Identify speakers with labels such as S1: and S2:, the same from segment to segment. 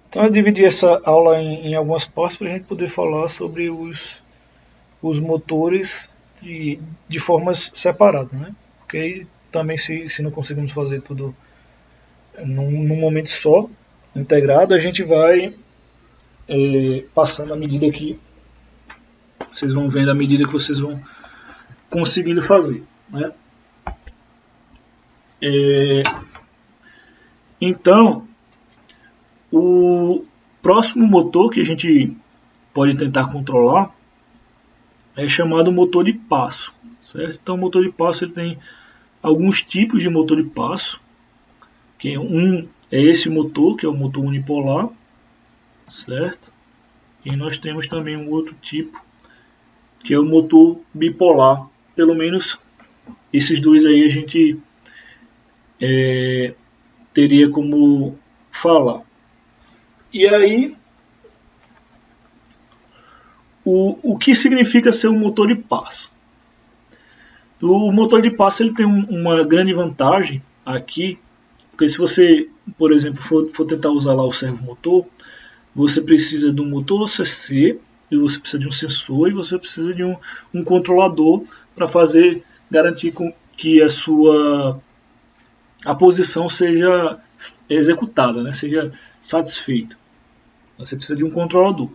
S1: Então eu dividi essa aula em algumas partes para a gente poder falar sobre os motores de formas separadas, né? Porque aí também se não conseguimos fazer tudo num momento só, integrado, a gente vai passando à medida que vocês vão vendo, à medida que vocês vão conseguindo fazer, né? É, então, o próximo motor que a gente pode tentar controlar é chamado motor de passo, certo? Então, o motor de passo ele tem alguns tipos de motor de passo, que é esse motor, que é o motor unipolar, certo? E nós temos também um outro tipo, que é o motor bipolar. Pelo menos esses dois aí a gente teria como falar. E aí, o que significa ser um motor de passo? O motor de passo ele tem uma grande vantagem aqui, porque se você, por exemplo, for tentar usar lá o servomotor, você precisa de um motor CC, e você precisa de um sensor, e você precisa de um controlador para fazer, garantir que a posição seja executada, né, seja satisfeita. Você precisa de um controlador.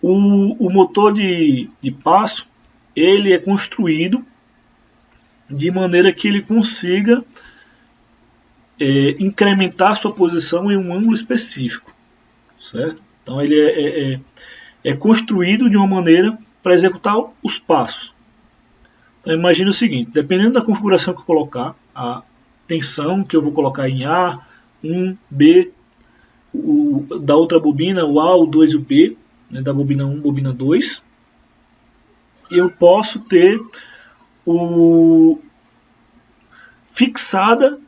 S1: O motor de passo ele é construído de maneira que ele consiga incrementar sua posição em um ângulo específico, certo? Então ele é construído de uma maneira para executar os passos. Então imagine o seguinte, dependendo da configuração que eu colocar, a tensão que eu vou colocar em A, 1, B, da outra bobina, o A, o 2 e o B, né, da bobina 1, bobina 2, eu posso ter fixada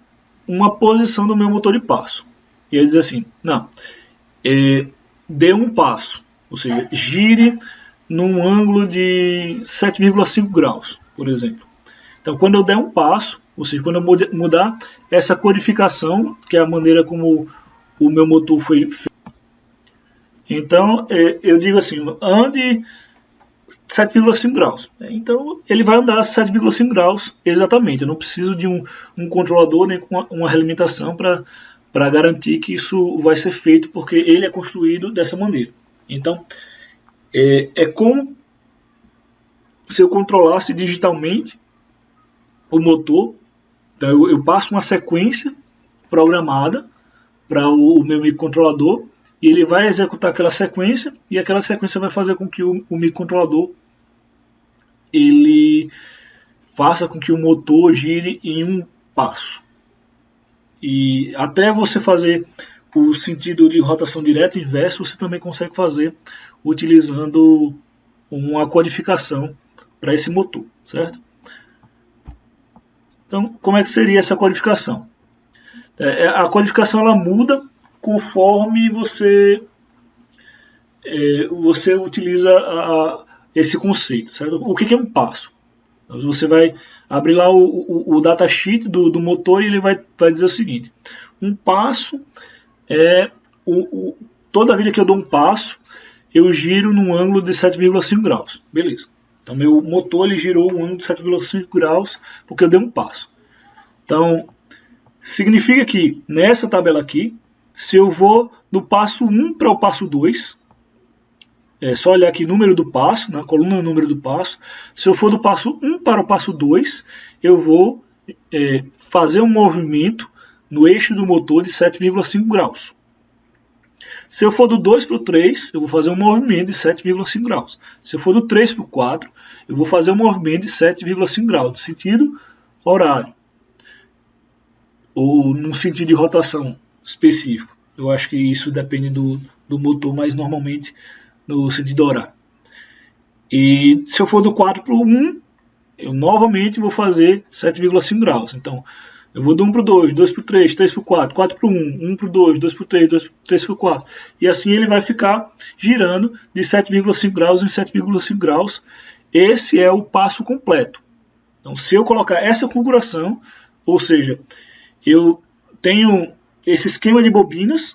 S1: uma posição do meu motor de passo. E ele diz assim, não, dê um passo, ou seja, gire num ângulo de 7,5 graus, por exemplo. Então, quando eu der um passo, ou seja, quando eu mudar essa codificação, que é a maneira como o meu motor foi feito, então eu digo assim, ande 7,5 graus. Então ele vai andar 7,5 graus exatamente. Eu não preciso de um controlador nem uma realimentação para garantir que isso vai ser feito, porque ele é construído dessa maneira. Então é como se eu controlasse digitalmente o motor. Então eu passo uma sequência programada para o meu microcontrolador e ele vai executar aquela sequência e aquela sequência vai fazer com que o microcontrolador ele faça com que o motor gire em um passo. E até você fazer o sentido de rotação direta e inverso, você também consegue fazer utilizando uma codificação para esse motor, certo? Então, como é que seria essa codificação? A codificação ela muda conforme você utiliza esse conceito, certo? O que é um passo? Então, você vai abrir lá o datasheet do motor e ele vai dizer o seguinte: um passo é toda vida que eu dou um passo, eu giro num ângulo de 7,5 graus. Beleza. Então meu motor ele girou um ângulo de 7,5 graus porque eu dei um passo. Então significa que nessa tabela aqui, se eu vou do passo 1 para o passo 2, é só olhar aqui número do passo, na coluna número do passo. Se eu for do passo 1 para o passo 2, eu vou fazer um movimento no eixo do motor de 7,5 graus. Se eu for do 2 para o 3, eu vou fazer um movimento de 7,5 graus. Se eu for do 3 para o 4, eu vou fazer um movimento de 7,5 graus, no sentido horário. Ou num sentido de rotação específico. Eu acho que isso depende do motor, mas normalmente no sentido horário. E se eu for do 4 para o 1, eu novamente vou fazer 7,5 graus. Então, eu vou do 1 para o 2, 2 para o 3, 3 para o 4, 4 para o 1, 1 para o 2, 2 para o 3, 3 para o 4. E assim ele vai ficar girando de 7,5 graus em 7,5 graus. Esse é o passo completo. Então, se eu colocar essa configuração, ou seja, eu tenho esse esquema de bobinas,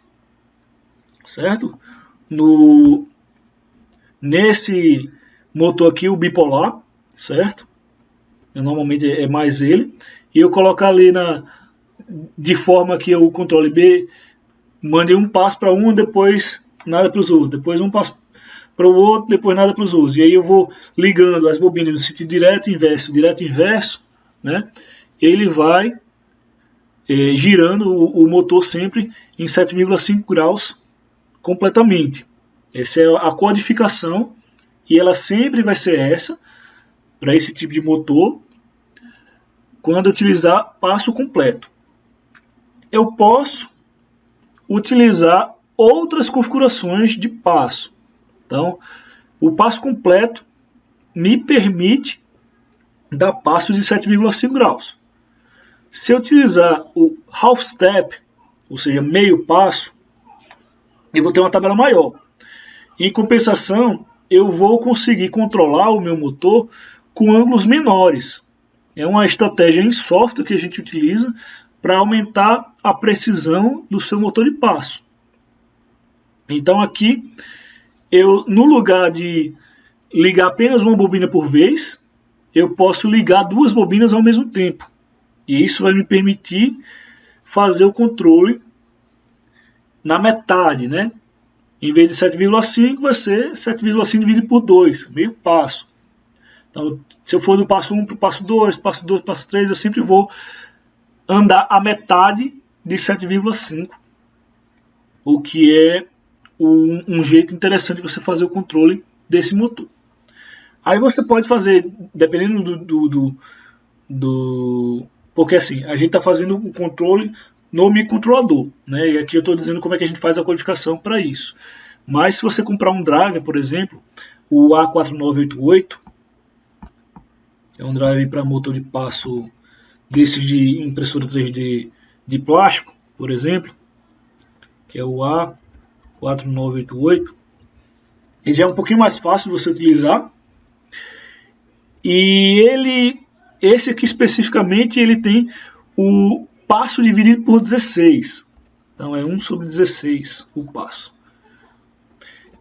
S1: certo? Nesse motor aqui, o bipolar, certo? Normalmente é mais ele. E eu coloco ali de forma que o controle B mande um passo para um, depois nada para os outros. Depois um passo para o outro, depois nada para os outros. E aí eu vou ligando as bobinas no sentido direto e inverso, né? Ele vai girando o motor sempre em 7,5 graus completamente. Essa é a codificação e ela sempre vai ser essa para esse tipo de motor quando utilizar passo completo. Eu posso utilizar outras configurações de passo. Então, o passo completo me permite dar passo de 7,5 graus. Se eu utilizar o half step, ou seja, meio passo, eu vou ter uma tabela maior. Em compensação, eu vou conseguir controlar o meu motor com ângulos menores. É uma estratégia em software que a gente utiliza para aumentar a precisão do seu motor de passo. Então aqui, no lugar de ligar apenas uma bobina por vez, eu posso ligar duas bobinas ao mesmo tempo. E isso vai me permitir fazer o controle na metade, né? Em vez de 7,5, vai ser 7,5 dividido por 2, meio passo. Então, se eu for do passo 1 para o passo 2, passo 2 para o passo 3, eu sempre vou andar a metade de 7,5, o que é um jeito interessante de você fazer o controle desse motor. Aí você pode fazer, dependendo porque assim, a gente está fazendo o controle no microcontrolador, né? E aqui eu estou dizendo como é que a gente faz a codificação para isso. Mas se você comprar um driver, por exemplo, o A4988, que é um driver para motor de passo desse de impressora 3D de plástico, por exemplo, que é o A4988, ele já é um pouquinho mais fácil de você utilizar. E esse aqui especificamente, ele tem o passo dividido por 16. Então é 1/16 o passo.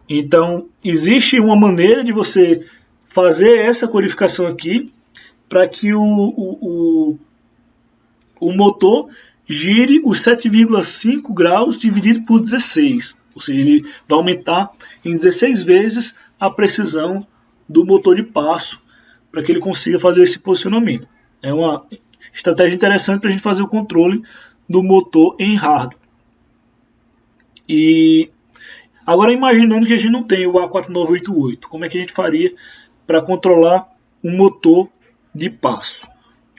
S1: Então existe uma maneira de você fazer essa codificação aqui para que o motor gire os 7,5 graus dividido por 16. Ou seja, ele vai aumentar em 16 vezes a precisão do motor de passo para que ele consiga fazer esse posicionamento. É uma estratégia interessante para a gente fazer o controle do motor em hardware. E agora, imaginando que a gente não tem o A4988, como é que a gente faria para controlar um motor de passo?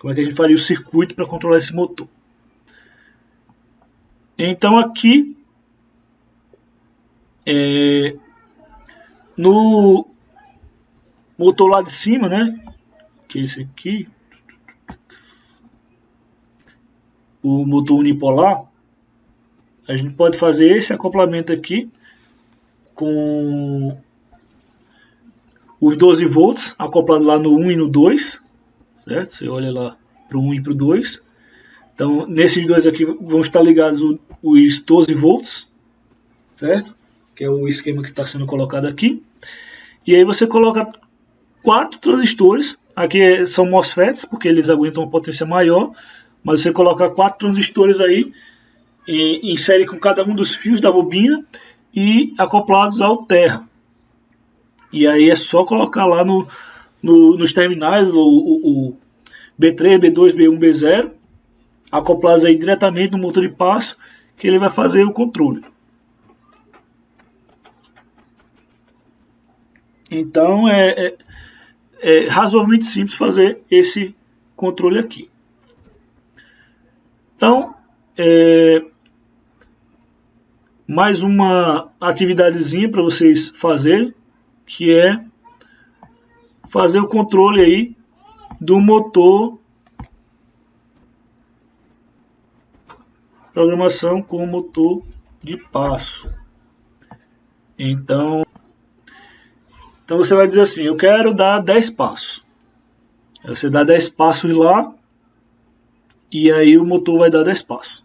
S1: Como é que a gente faria o circuito para controlar esse motor? Então aqui, no motor lá de cima, né, que é esse aqui, o motor unipolar, a gente pode fazer esse acoplamento aqui com os 12 volts acoplado lá no 1 e no 2, certo? Você olha lá para o 1 e para o 2. Então, nesses dois aqui vão estar ligados os 12 volts, certo? Que é o esquema que está sendo colocado aqui. E aí você coloca 4 transistores. Aqui são MOSFETs, porque eles aguentam uma potência maior. Mas você coloca 4 transistores aí, em série com cada um dos fios da bobina e acoplados ao terra. E aí é só colocar lá nos terminais o B3, B2, B1, B0, acoplados aí diretamente no motor de passo, que ele vai fazer o controle. Então é razoavelmente simples fazer esse controle aqui. Então, mais uma atividadezinha para vocês fazerem, que é fazer o controle aí do motor, programação com motor de passo. Então você vai dizer assim, eu quero dar 10 passos. Aí você dá 10 passos lá, e aí o motor vai dar 10 passos.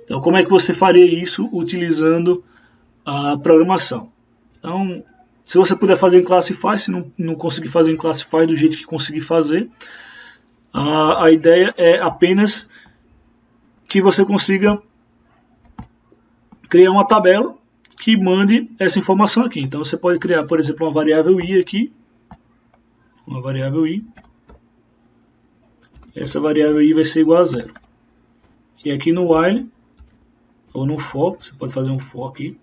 S1: Então, como é que você faria isso utilizando a programação? Então, se você puder fazer em Classify, se não conseguir fazer em Classify do jeito que conseguir fazer, a ideia é apenas que você consiga criar uma tabela que mande essa informação aqui. Então você pode criar, por exemplo, uma variável i aqui, uma variável i. Essa variável i vai ser igual a 0. E aqui no while, ou no for, você pode fazer um for aqui.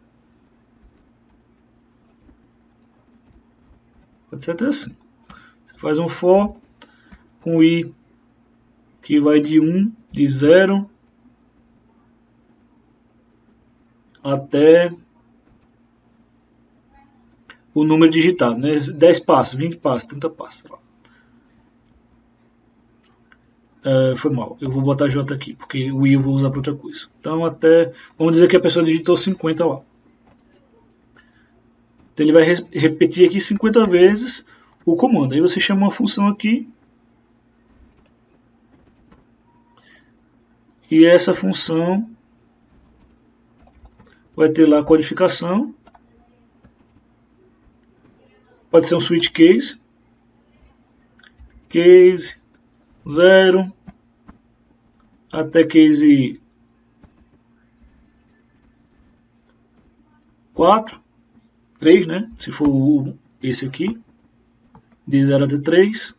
S1: Pode ser até assim. Você faz um for com i que vai de 1, de 0 até o número digitado, né? 10 passos, 20 passos, 30 passos. Foi mal, eu vou botar J aqui, porque o I eu vou usar para outra coisa. Então até, vamos dizer que a pessoa digitou 50 lá. Então ele vai repetir aqui 50 vezes o comando. Aí você chama uma função aqui. E essa função vai ter lá a codificação. Pode ser um switch case. Case 0 até case 4. 3, né? Se for esse aqui. De 0 até 3.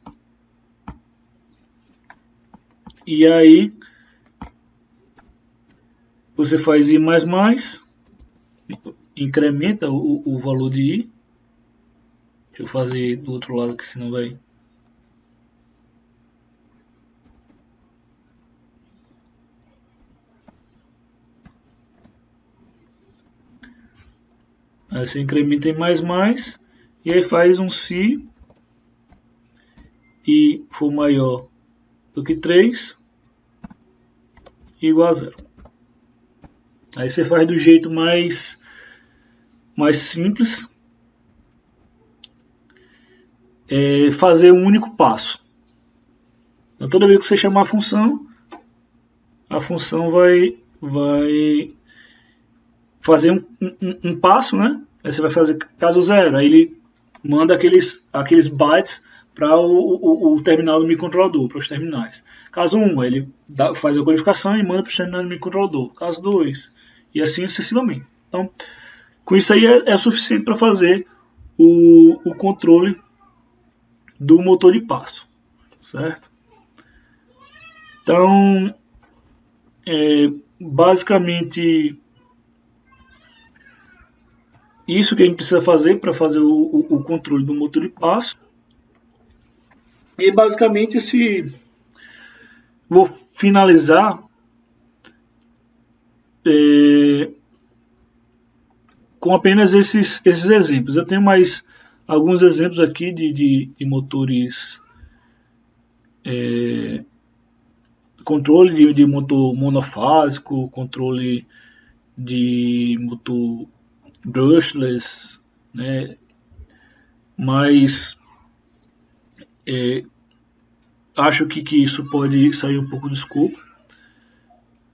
S1: E aí você faz i++, incrementa o valor de i. Deixa eu fazer do outro lado aqui, senão vai... Aí você incrementa em mais, e aí faz um se i for maior do que 3, igual a 0. Aí você faz do jeito mais simples, fazer um único passo. Então toda vez que você chamar a função vai fazer um passo, né? Aí você vai fazer caso 0, aí ele manda aqueles bytes para o terminal do microcontrolador, para os terminais. Caso 1, ele faz a codificação e manda para os terminais do microcontrolador. Caso 2, e assim sucessivamente. Então, com isso aí é suficiente para fazer o controle do motor de passo, certo? Então, basicamente isso que a gente precisa fazer para fazer o controle do motor de passo. E basicamente vou finalizar com apenas esses exemplos. Eu tenho mais alguns exemplos aqui de motores, controle de motor monofásico, controle de motor brushless, né? Mas acho que isso pode sair um pouco do escopo,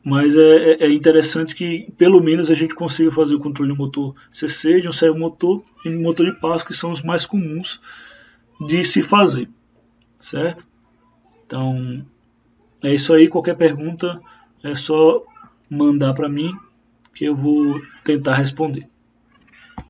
S1: mas é interessante que pelo menos a gente consiga fazer o controle de motor CC, de um servomotor e de motor de passo, que são os mais comuns de se fazer, certo? Então é isso aí. Qualquer pergunta é só mandar para mim que eu vou tentar responder.